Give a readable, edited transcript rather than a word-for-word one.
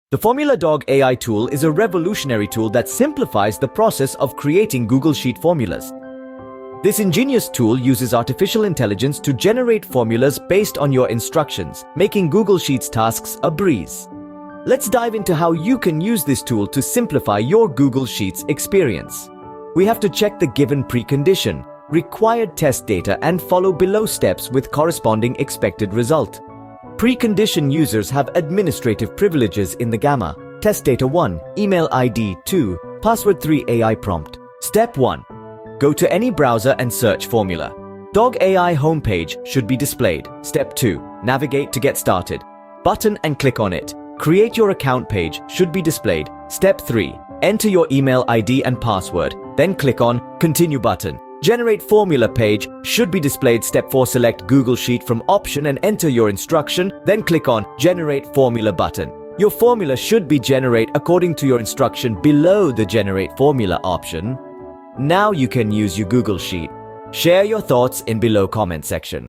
The Formula Dog AI tool is a revolutionary tool that simplifies the process of creating Google Sheet formulas. This ingenious tool uses artificial intelligence to generate formulas based on your instructions, making Google Sheets tasks a breeze. Let's dive into how you can use this tool to simplify your Google Sheets experience. We have to check the given precondition, required test data, and follow below steps with corresponding expected result. Precondition users have administrative privileges in the gamma. Test data 1, email ID 2, password 3 AI prompt. Step 1. Go to any browser and search formula. Dog AI homepage should be displayed. Step 2. Navigate to get started. Button and click on it. Create your account page should be displayed. Step 3. Enter your email ID and password. Then click on Continue button. Generate formula page should be displayed. Step 4. Select Google Sheet from option and enter your instruction. Then click on Generate Formula button. Your formula should be generated according to your instruction below the Generate Formula option. Now you can use your Google Sheet. Share your thoughts in below comment section.